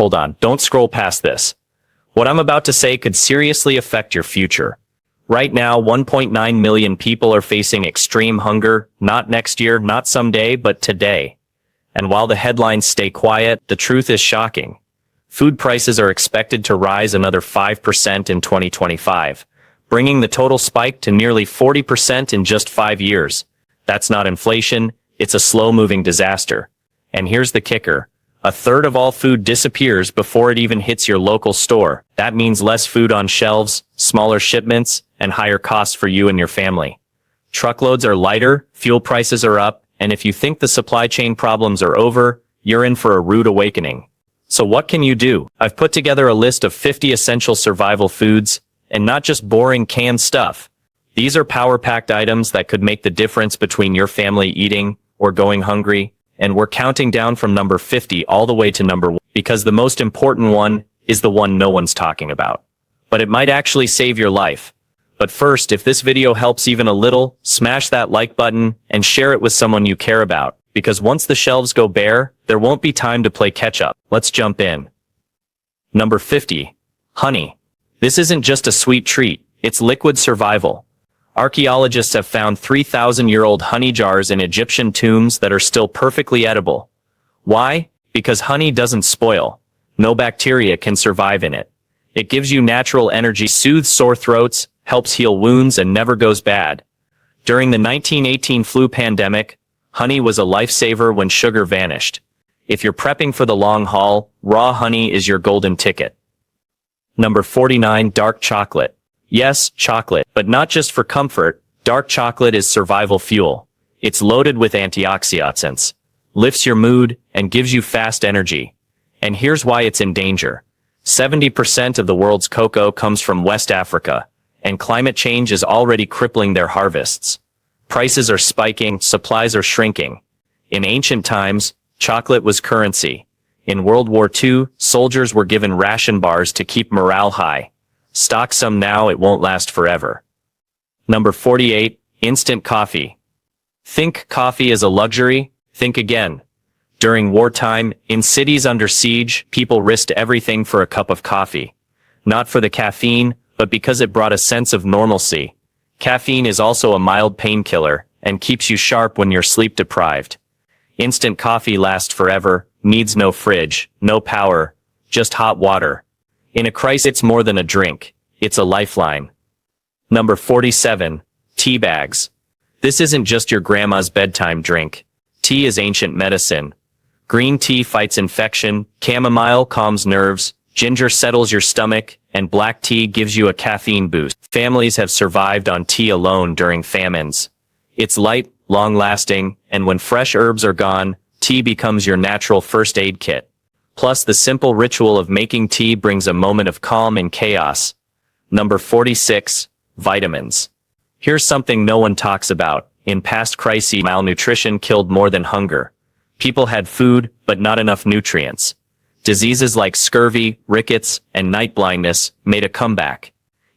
Hold on, don't scroll past this. What I'm about to say could seriously affect your future. Right now, 1.9 million people are facing extreme hunger, not next year, not someday, but today. And while the headlines stay quiet, the truth is shocking. Food prices are expected to rise another 5% in 2025, bringing the total spike to nearly 40% in just 5 years. That's not inflation, it's a slow-moving disaster. And here's the kicker. A third of all food disappears before it even hits your local store. That means less food on shelves, smaller shipments, and higher costs for you and your family. Truckloads are lighter, fuel prices are up, and if you think the supply chain problems are over, you're in for a rude awakening. So what can you do? I've put together a list of 50 essential survival foods, and not just boring canned stuff. These are power-packed items that could make the difference between your family eating or going hungry. And we're counting down from number 50 all the way to number 1, because the most important one is the one no one's talking about. But it might actually save your life. But first, if this video helps even a little, smash that like button and share it with someone you care about, because once the shelves go bare, there won't be time to play catch up. Let's jump in. Number 50. Honey. This isn't just a sweet treat, it's liquid survival. Archaeologists have found 3,000-year-old honey jars in Egyptian tombs that are still perfectly edible. Why? Because honey doesn't spoil. No bacteria can survive in it. It gives you natural energy, soothes sore throats, helps heal wounds, and never goes bad. During the 1918 flu pandemic, honey was a lifesaver when sugar vanished. If you're prepping for the long haul, raw honey is your golden ticket. Number 49. Dark chocolate. Yes, chocolate, but not just for comfort. Dark chocolate is survival fuel. It's loaded with antioxidants, lifts your mood, and gives you fast energy. And here's why it's in danger. 70% of the world's cocoa comes from West Africa, and climate change is already crippling their harvests. Prices are spiking, supplies are shrinking. In ancient times, chocolate was currency. In World War II, soldiers were given ration bars to keep morale high. Stock some now, it won't last forever. Number 48. Instant coffee. Think coffee as a luxury? Think again. During wartime, in cities under siege, people risked everything for a cup of coffee. Not for the caffeine, but because it brought a sense of normalcy. Caffeine is also a mild painkiller, and keeps you sharp when you're sleep deprived. Instant coffee lasts forever, needs no fridge, no power, just hot water. In a crisis, it's more than a drink, it's a lifeline. Number 47. Tea bags. This isn't just your grandma's bedtime drink. Tea is ancient medicine. Green tea fights infection, chamomile calms nerves, ginger settles your stomach, and black tea gives you a caffeine boost. Families have survived on tea alone during famines. It's light, long-lasting, and when fresh herbs are gone, tea becomes your natural first aid kit. Plus, the simple ritual of making tea brings a moment of calm in chaos. Number 46. Vitamins. Here's something no one talks about. In past crises, malnutrition killed more than hunger. People had food, but not enough nutrients. Diseases like scurvy, rickets, and night blindness made a comeback.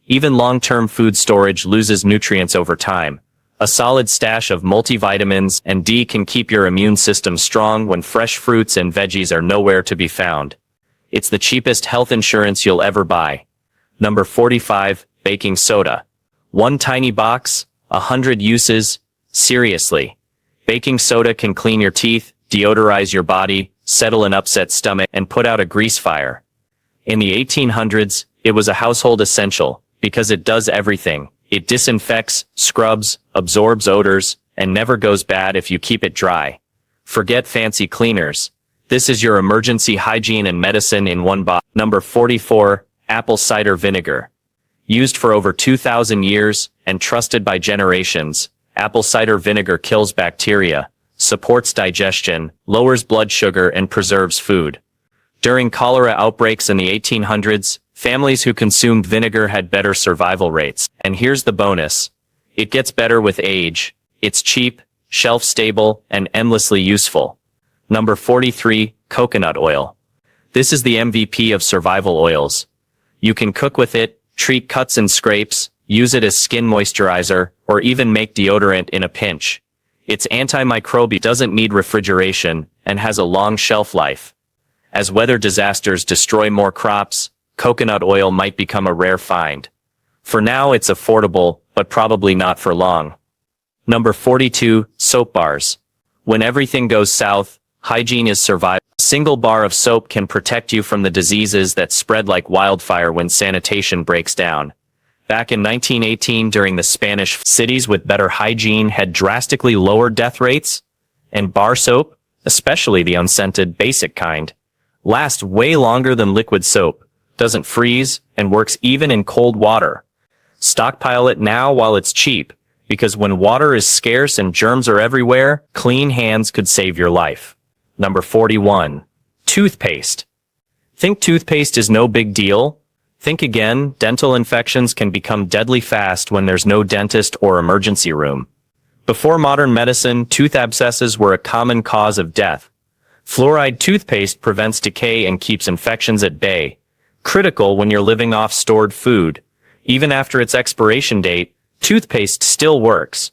Even long-term food storage loses nutrients over time. A solid stash of multivitamins and D can keep your immune system strong when fresh fruits and veggies are nowhere to be found. It's the cheapest health insurance you'll ever buy. Number 45. Baking soda. One tiny box, 100 uses. Seriously. Baking soda can clean your teeth, deodorize your body, settle an upset stomach, and put out a grease fire. In the 1800s, it was a household essential, because it does everything. It disinfects, scrubs, absorbs odors, and never goes bad if you keep it dry. Forget fancy cleaners. This is your emergency hygiene and medicine in one bottle. Number 44. Apple cider vinegar. Used for over 2,000 years, and trusted by generations, apple cider vinegar kills bacteria, supports digestion, lowers blood sugar, and preserves food. During cholera outbreaks in the 1800s, families who consumed vinegar had better survival rates. And here's the bonus. It gets better with age. It's cheap, shelf-stable, and endlessly useful. Number 43. Coconut oil. This is the MVP of survival oils. You can cook with it, treat cuts and scrapes, use it as skin moisturizer, or even make deodorant in a pinch. It's antimicrobial, doesn't need refrigeration, and has a long shelf life. As weather disasters destroy more crops, coconut oil might become a rare find. For now, it's affordable, but probably not for long. Number 42, soap bars. When everything goes south, hygiene is survival. A single bar of soap can protect you from the diseases that spread like wildfire when sanitation breaks down. Back in 1918, during the Spanish, cities with better hygiene had drastically lower death rates, and bar soap, especially the unscented basic kind, lasts way longer than liquid soap, doesn't freeze, and works even in cold water. Stockpile it now while it's cheap, because when water is scarce and germs are everywhere, clean hands could save your life. Number 41. Toothpaste. Think toothpaste is no big deal? Think again, dental infections can become deadly fast when there's no dentist or emergency room. Before modern medicine, tooth abscesses were a common cause of death. Fluoride toothpaste prevents decay and keeps infections at bay. Critical when you're living off stored food. Even after its expiration date, toothpaste still works.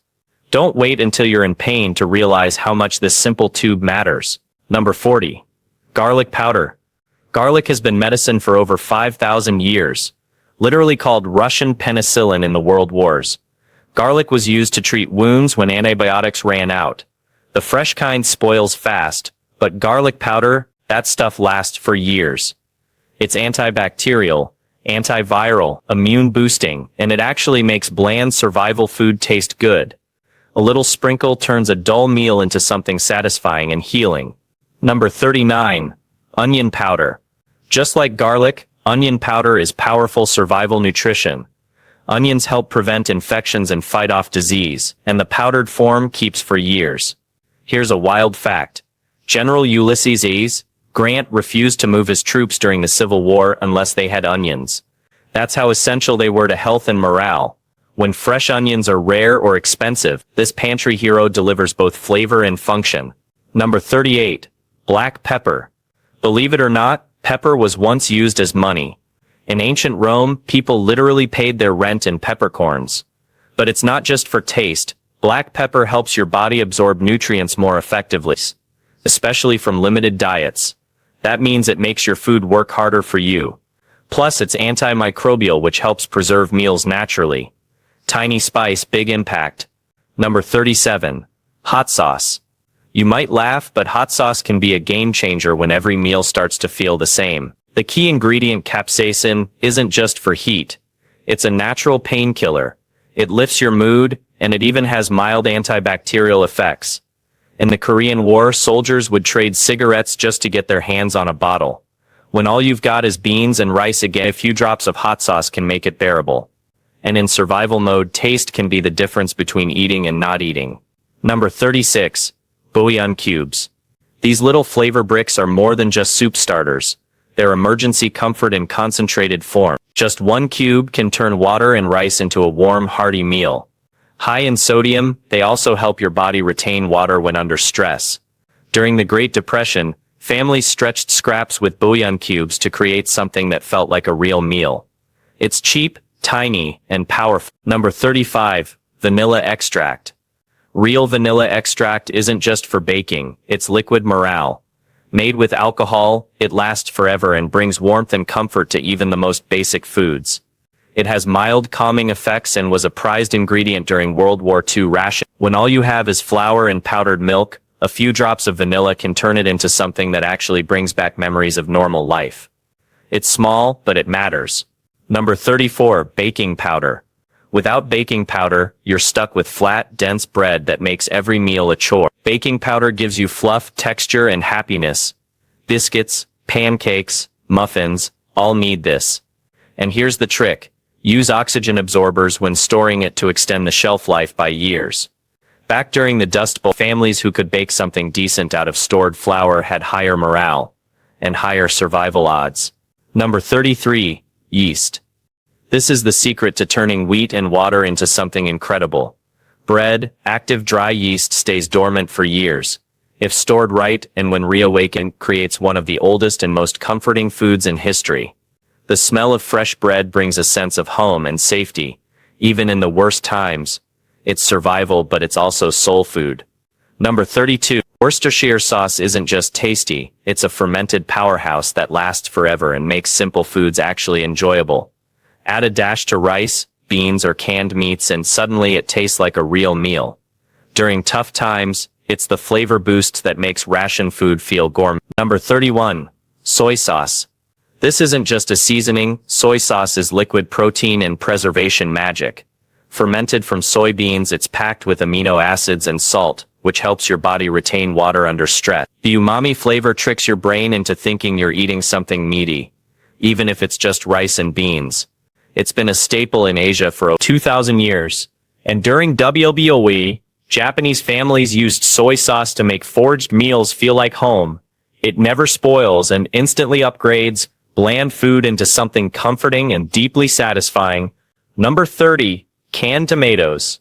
Don't wait until you're in pain to realize how much this simple tube matters. Number 40. Garlic powder. Garlic has been medicine for over 5,000 years. Literally called Russian penicillin in the World Wars. Garlic was used to treat wounds when antibiotics ran out. The fresh kind spoils fast, but garlic powder, that stuff lasts for years. It's antibacterial, antiviral, immune boosting, and it actually makes bland survival food taste good. A little sprinkle turns a dull meal into something satisfying and healing. Number 39. Onion powder. Just like garlic, onion powder is powerful survival nutrition. Onions help prevent infections and fight off disease, and the powdered form keeps for years. Here's a wild fact. General Ulysses S. Grant refused to move his troops during the Civil War unless they had onions. That's how essential they were to health and morale. When fresh onions are rare or expensive, this pantry hero delivers both flavor and function. Number 38. Black pepper. Believe it or not, pepper was once used as money. In ancient Rome, people literally paid their rent in peppercorns. But it's not just for taste. Black pepper helps your body absorb nutrients more effectively, especially from limited diets. That means it makes your food work harder for you. Plus, it's antimicrobial, which helps preserve meals naturally. Tiny spice, big impact. Number 37. Hot sauce. You might laugh, but hot sauce can be a game changer when every meal starts to feel the same. The key ingredient, capsaicin, isn't just for heat. It's a natural painkiller. It lifts your mood, and it even has mild antibacterial effects. In the Korean War, soldiers would trade cigarettes just to get their hands on a bottle. When all you've got is beans and rice, again, a few drops of hot sauce can make it bearable. And in survival mode, taste can be the difference between eating and not eating. Number 36. Bouillon cubes. These little flavor bricks are more than just soup starters. They're emergency comfort in concentrated form. Just one cube can turn water and rice into a warm, hearty meal. High in sodium, they also help your body retain water when under stress. During the Great Depression, families stretched scraps with bouillon cubes to create something that felt like a real meal. It's cheap, tiny, and powerful. Number 35. Vanilla extract. Real vanilla extract isn't just for baking, it's liquid morale. Made with alcohol, it lasts forever and brings warmth and comfort to even the most basic foods. It has mild calming effects and was a prized ingredient during World War II ration. When all you have is flour and powdered milk, a few drops of vanilla can turn it into something that actually brings back memories of normal life. It's small, but it matters. Number 34. Baking powder. Without baking powder, you're stuck with flat, dense bread that makes every meal a chore. Baking powder gives you fluff, texture, and happiness. Biscuits, pancakes, muffins, all need this. And here's the trick. Use oxygen absorbers when storing it to extend the shelf life by years. Back during the Dust Bowl, families who could bake something decent out of stored flour had higher morale and higher survival odds. Number 33. Yeast. This is the secret to turning wheat and water into something incredible. Bread, active dry yeast stays dormant for years. If stored right and when reawakened, creates one of the oldest and most comforting foods in history. The smell of fresh bread brings a sense of home and safety, even in the worst times. It's survival, but it's also soul food. Number 32. Worcestershire sauce isn't just tasty, it's a fermented powerhouse that lasts forever and makes simple foods actually enjoyable. Add a dash to rice, beans, or canned meats and suddenly it tastes like a real meal. During tough times, it's the flavor boost that makes ration food feel gourmet. Number 31. Soy sauce. This isn't just a seasoning, soy sauce is liquid protein and preservation magic. Fermented from soybeans, it's packed with amino acids and salt, which helps your body retain water under stress. The umami flavor tricks your brain into thinking you're eating something meaty, even if it's just rice and beans. It's been a staple in Asia for 2,000 years. And during WBOE, Japanese families used soy sauce to make foraged meals feel like home. It never spoils and instantly upgrades bland food into something comforting and deeply satisfying. Number 30. Canned tomatoes.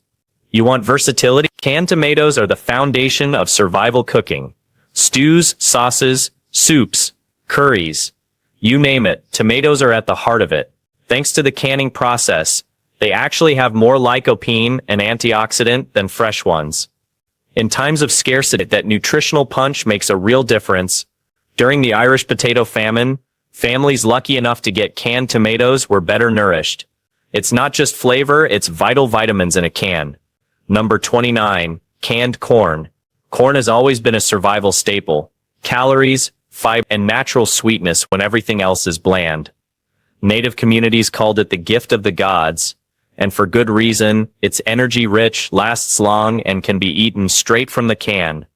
You want versatility? Canned tomatoes are the foundation of survival cooking. Stews, sauces, soups, curries. You name it, tomatoes are at the heart of it. Thanks to the canning process, they actually have more lycopene, an antioxidant, than fresh ones. In times of scarcity, that nutritional punch makes a real difference. During the Irish potato famine, families lucky enough to get canned tomatoes were better nourished. It's not just flavor, it's vital vitamins in a can. Number 29. Canned corn. Corn has always been a survival staple. Calories, fiber, and natural sweetness when everything else is bland. Native communities called it the gift of the gods, and for good reason. It's energy-rich, lasts long, and can be eaten straight from the can.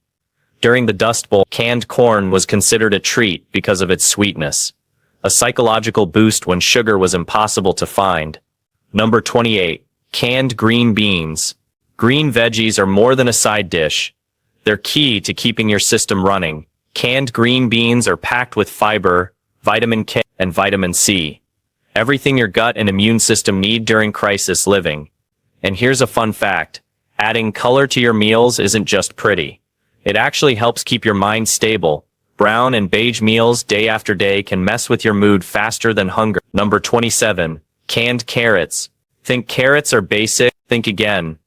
During the Dust Bowl, canned corn was considered a treat because of its sweetness. A psychological boost when sugar was impossible to find. Number 28. Canned green beans. Green veggies are more than a side dish. They're key to keeping your system running. Canned green beans are packed with fiber, vitamin K, and vitamin C. Everything your gut and immune system need during crisis living. And here's a fun fact. Adding color to your meals isn't just pretty. It actually helps keep your mind stable. Brown and beige meals day after day can mess with your mood faster than hunger. Number 27. Canned carrots. Think carrots are basic? Think again.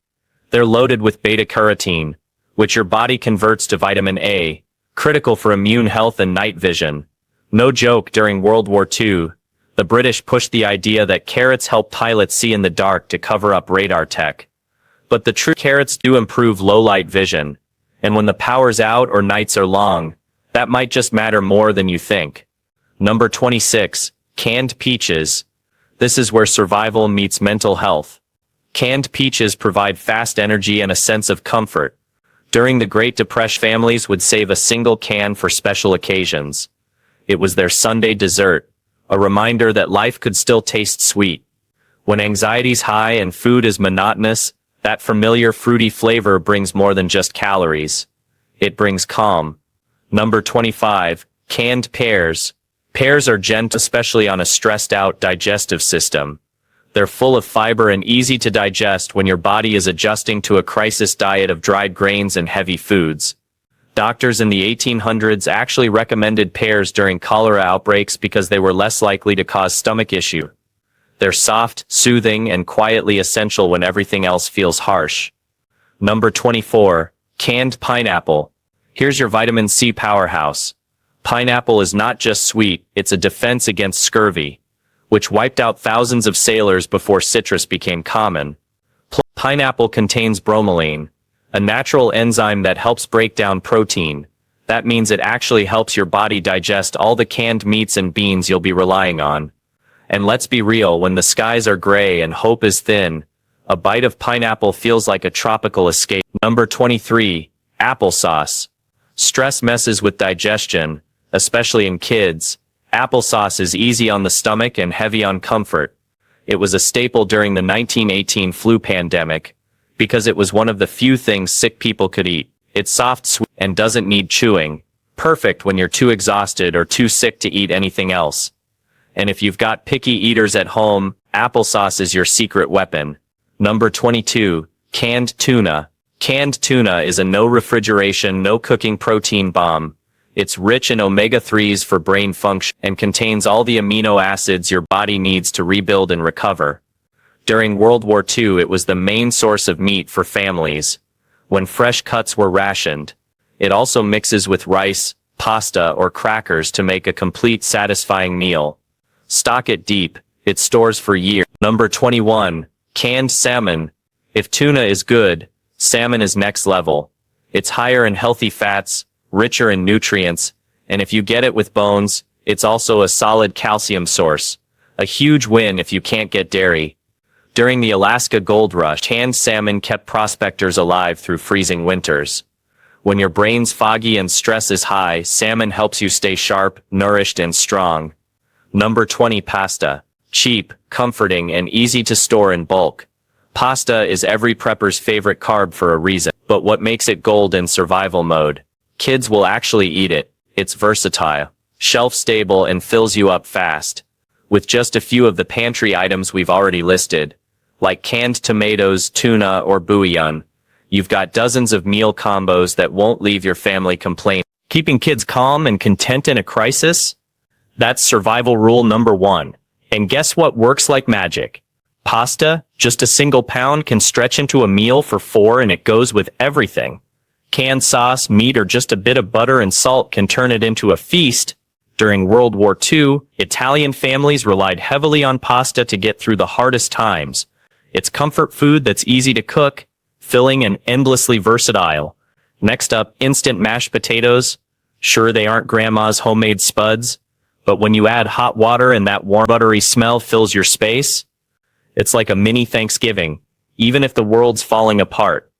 They're loaded with beta-carotene, which your body converts to vitamin A, critical for immune health and night vision. No joke, during World War II, the British pushed the idea that carrots help pilots see in the dark to cover up radar tech. But the true carrots do improve low-light vision, and when the power's out or nights are long, that might just matter more than you think. Number 26. Canned peaches. This is where survival meets mental health. Canned peaches provide fast energy and a sense of comfort. During the Great Depression, families would save a single can for special occasions. It was their Sunday dessert, a reminder that life could still taste sweet. When anxiety's high and food is monotonous, that familiar fruity flavor brings more than just calories. It brings calm. Number 25. Canned pears. Pears are gentle, especially on a stressed-out digestive system. They're full of fiber and easy to digest when your body is adjusting to a crisis diet of dried grains and heavy foods. Doctors in the 1800s actually recommended pears during cholera outbreaks because they were less likely to cause stomach issue. They're soft, soothing, and quietly essential when everything else feels harsh. Number 24. Canned pineapple. Here's your vitamin C powerhouse. Pineapple is not just sweet, it's a defense against scurvy, which wiped out thousands of sailors before citrus became common. Pineapple contains bromelain, a natural enzyme that helps break down protein. That means it actually helps your body digest all the canned meats and beans you'll be relying on. And let's be real, when the skies are gray and hope is thin, a bite of pineapple feels like a tropical escape. Number 23. Applesauce. Stress messes with digestion, especially in kids. Applesauce is easy on the stomach and heavy on comfort. It was a staple during the 1918 flu pandemic, because it was one of the few things sick people could eat. It's soft, sweet, and doesn't need chewing. Perfect when you're too exhausted or too sick to eat anything else. And if you've got picky eaters at home, applesauce is your secret weapon. Number 22. Canned tuna. Canned tuna is a no refrigeration, no cooking protein bomb. It's rich in omega-3s for brain function and contains all the amino acids your body needs to rebuild and recover. During World War II, it was the main source of meat for families. When fresh cuts were rationed, It also mixes with rice, pasta, or crackers to make a complete satisfying meal. Stock it deep. It stores for years. Number 21. Canned salmon. If tuna is good, salmon is next level. It's higher in healthy fats, richer in nutrients, and if you get it with bones, it's also a solid calcium source. A huge win if you can't get dairy. During the Alaska Gold Rush, canned salmon kept prospectors alive through freezing winters. When your brain's foggy and stress is high, salmon helps you stay sharp, nourished, and strong. Number 20. Pasta. Cheap, comforting, and easy to store in bulk. Pasta is every prepper's favorite carb for a reason. But what makes it gold in survival mode? Kids will actually eat it. It's versatile, shelf-stable, and fills you up fast. With just a few of the pantry items we've already listed, like canned tomatoes, tuna, or bouillon, you've got dozens of meal combos that won't leave your family complaining. Keeping kids calm and content in a crisis? That's survival rule number 1. And guess what works like magic? Pasta, just a single pound, can stretch into a meal for 4 and it goes with everything. Canned sauce, meat, or just a bit of butter and salt can turn it into a feast. During World War II, Italian families relied heavily on pasta to get through the hardest times. It's comfort food that's easy to cook, filling, and endlessly versatile. Next up, instant mashed potatoes. Sure, they aren't grandma's homemade spuds, but when you add hot water and that warm, buttery smell fills your space, it's like a mini Thanksgiving, even if the world's falling apart.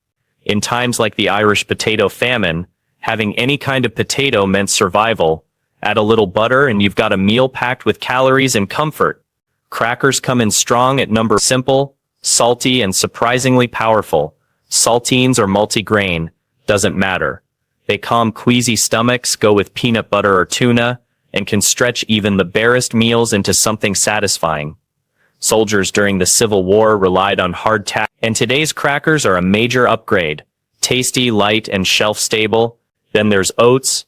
In times like the Irish potato famine, having any kind of potato meant survival. Add a little butter and you've got a meal packed with calories and comfort. Crackers come in strong at number simple, salty, and surprisingly powerful. Saltines or multigrain, doesn't matter. They calm queasy stomachs, go with peanut butter or tuna, and can stretch even the barest meals into something satisfying. Soldiers during the Civil War relied on hardtack, and today's crackers are a major upgrade. Tasty, light, and shelf-stable. Then there's oats.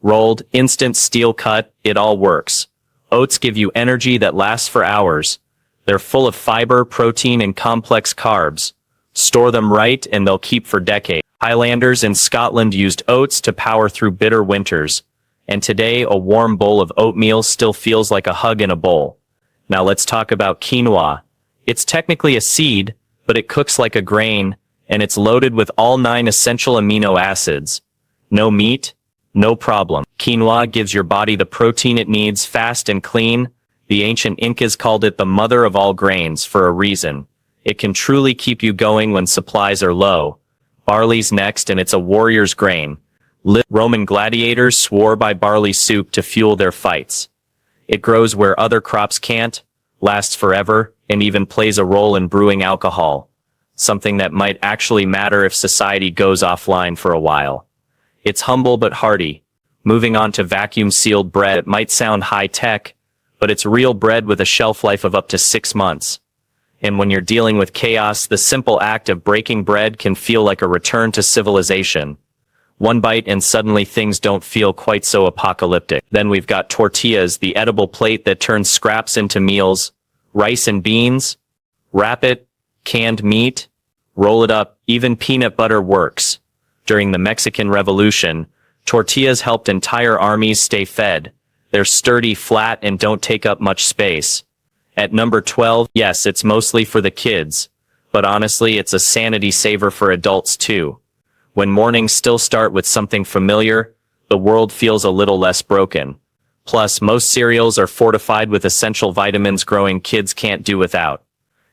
Rolled, instant, steel cut, it all works. Oats give you energy that lasts for hours. They're full of fiber, protein, and complex carbs. Store them right and they'll keep for decades. Highlanders in Scotland used oats to power through bitter winters. And today, a warm bowl of oatmeal still feels like a hug in a bowl. Now let's talk about quinoa. It's technically a seed, but it cooks like a grain, and it's loaded with all 9 essential amino acids. No meat? No problem. Quinoa gives your body the protein it needs fast and clean. The ancient Incas called it the mother of all grains for a reason. It can truly keep you going when supplies are low. Barley's next, and it's a warrior's grain. Roman gladiators swore by barley soup to fuel their fights. It grows where other crops can't, lasts forever, and even plays a role in brewing alcohol. Something that might actually matter if society goes offline for a while. It's humble but hearty. Moving on to vacuum-sealed bread, it might sound high-tech, but it's real bread with a shelf life of up to 6 months. And when you're dealing with chaos, the simple act of breaking bread can feel like a return to civilization. One bite and suddenly things don't feel quite so apocalyptic. Then we've got tortillas, the edible plate that turns scraps into meals. Rice and beans. Wrap it. Canned meat. Roll it up. Even peanut butter works. During the Mexican Revolution, tortillas helped entire armies stay fed. They're sturdy, flat, and don't take up much space. At number 12, yes, it's mostly for the kids, but honestly, it's a sanity saver for adults too. When mornings still start with something familiar, the world feels a little less broken. Plus, most cereals are fortified with essential vitamins growing kids can't do without.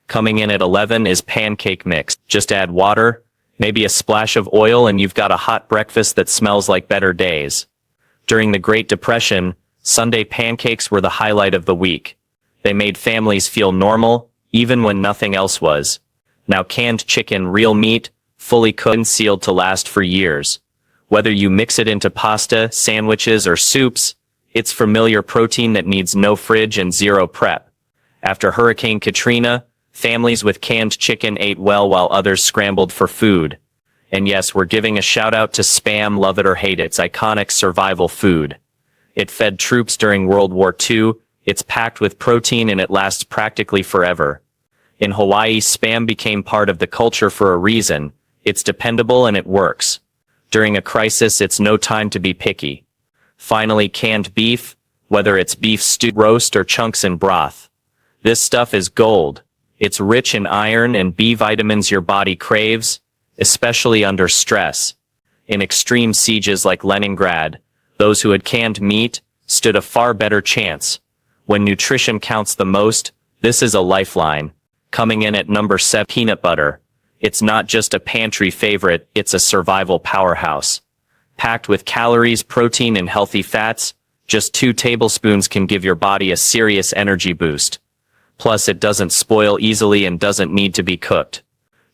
Coming in at 11 is pancake mix. Just add water, maybe a splash of oil, and you've got a hot breakfast that smells like better days. During the Great Depression, Sunday pancakes were the highlight of the week. They made families feel normal, even when nothing else was. Now canned chicken, real meat, fully cooked and sealed to last for years. Whether you mix it into pasta, sandwiches, or soups, it's familiar protein that needs no fridge and zero prep. After Hurricane Katrina, families with canned chicken ate well while others scrambled for food. And yes, we're giving a shout out to Spam, love it or hate it, it's iconic survival food. It fed troops during World War II, it's packed with protein and it lasts practically forever. In Hawaii, Spam became part of the culture for a reason. It's dependable and it works. During a crisis, it's no time to be picky. Finally, canned beef, whether it's beef stew, roast, or chunks in broth. This stuff is gold. It's rich in iron and B vitamins your body craves, especially under stress. In extreme sieges like Leningrad, those who had canned meat stood a far better chance. When nutrition counts the most, this is a lifeline. Coming in at number 7, peanut butter. It's not just a pantry favorite, it's a survival powerhouse. Packed with calories, protein, and healthy fats, just 2 tablespoons can give your body a serious energy boost. Plus, it doesn't spoil easily and doesn't need to be cooked.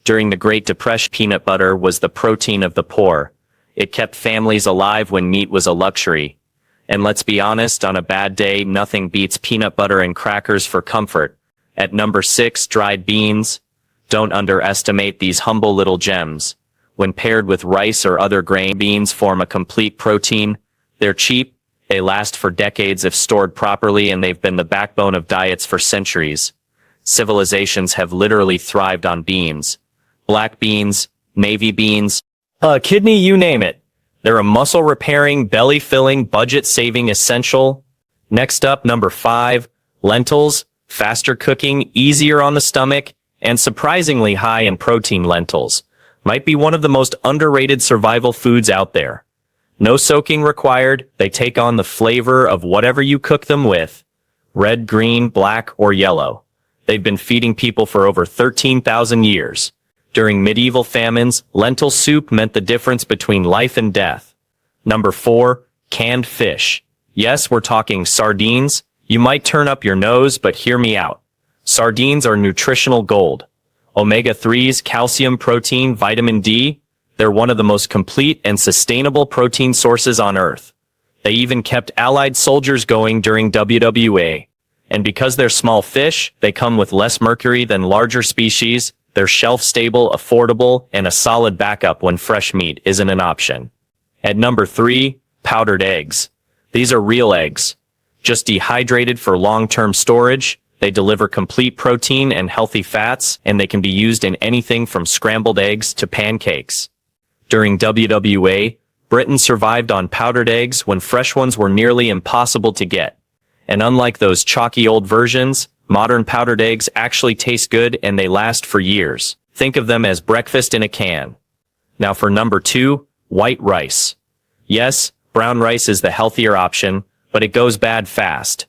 During the Great Depression, peanut butter was the protein of the poor. It kept families alive when meat was a luxury. And let's be honest, on a bad day, nothing beats peanut butter and crackers for comfort. At number 6, dried beans. Don't underestimate these humble little gems. When paired with rice or other grain, beans form a complete protein. They're cheap, they last for decades if stored properly, and they've been the backbone of diets for centuries. Civilizations have literally thrived on beans. Black beans, navy beans, kidney, you name it. They're a muscle-repairing, belly-filling, budget-saving essential. Next up, number 5, lentils. Faster cooking, easier on the stomach, and surprisingly high in protein. Lentils might be one of the most underrated survival foods out there. No soaking required, they take on the flavor of whatever you cook them with. Red, green, black, or yellow. They've been feeding people for over 13,000 years. During medieval famines, lentil soup meant the difference between life and death. Number 4, canned fish. Yes, we're talking sardines. You might turn up your nose, but hear me out. Sardines are nutritional gold. Omega-3s, calcium, protein, vitamin D, they're one of the most complete and sustainable protein sources on Earth. They even kept Allied soldiers going during WWA. And because they're small fish, they come with less mercury than larger species. They're shelf-stable, affordable, and a solid backup when fresh meat isn't an option. At number 3, powdered eggs. These are real eggs. Just dehydrated for long-term storage, they deliver complete protein and healthy fats, and they can be used in anything from scrambled eggs to pancakes. During WWA, Britain survived on powdered eggs when fresh ones were nearly impossible to get. And unlike those chalky old versions, modern powdered eggs actually taste good and they last for years. Think of them as breakfast in a can. Now for number 2, white rice. Yes, brown rice is the healthier option, but it goes bad fast.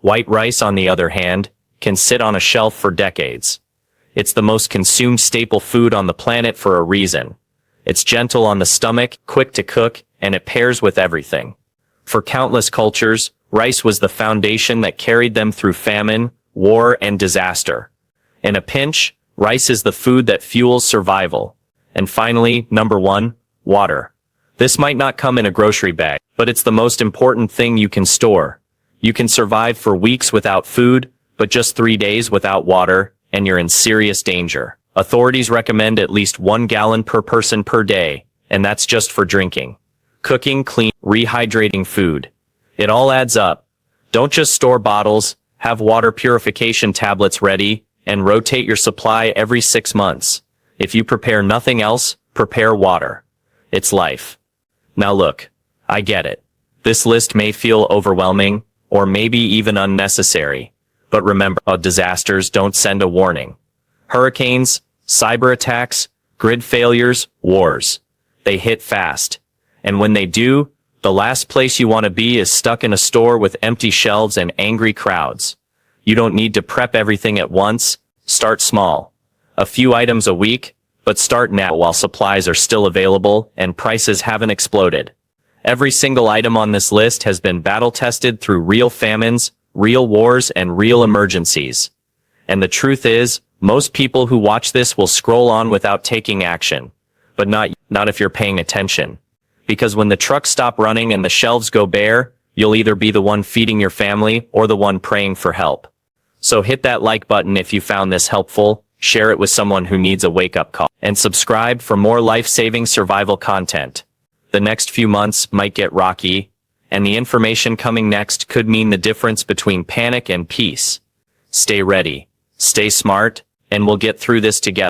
White rice, on the other hand, can sit on a shelf for decades. It's the most consumed staple food on the planet for a reason. It's gentle on the stomach, quick to cook, and it pairs with everything. For countless cultures, rice was the foundation that carried them through famine, war, and disaster. In a pinch, rice is the food that fuels survival. And finally, number 1, water. This might not come in a grocery bag, but it's the most important thing you can store. You can survive for weeks without food, but just 3 days without water, and you're in serious danger. Authorities recommend at least 1 gallon per person per day, and that's just for drinking. Cooking, clean, rehydrating food. It all adds up. Don't just store bottles, have water purification tablets ready, and rotate your supply every 6 months. If you prepare nothing else, prepare water. It's life. Now look, I get it. This list may feel overwhelming, or maybe even unnecessary. But remember, disasters don't send a warning. Hurricanes, cyber attacks, grid failures, wars. They hit fast. And when they do, the last place you want to be is stuck in a store with empty shelves and angry crowds. You don't need to prep everything at once. Start small. A few items a week, but start now while supplies are still available and prices haven't exploded. Every single item on this list has been battle-tested through real famines, real wars, and real emergencies. And the truth is, most people who watch this will scroll on without taking action. But not if you're paying attention. Because when the trucks stop running and the shelves go bare, you'll either be the one feeding your family or the one praying for help. So hit that like button if you found this helpful, share it with someone who needs a wake-up call, and subscribe for more life-saving survival content. The next few months might get rocky, and the information coming next could mean the difference between panic and peace. Stay ready, stay smart, and we'll get through this together.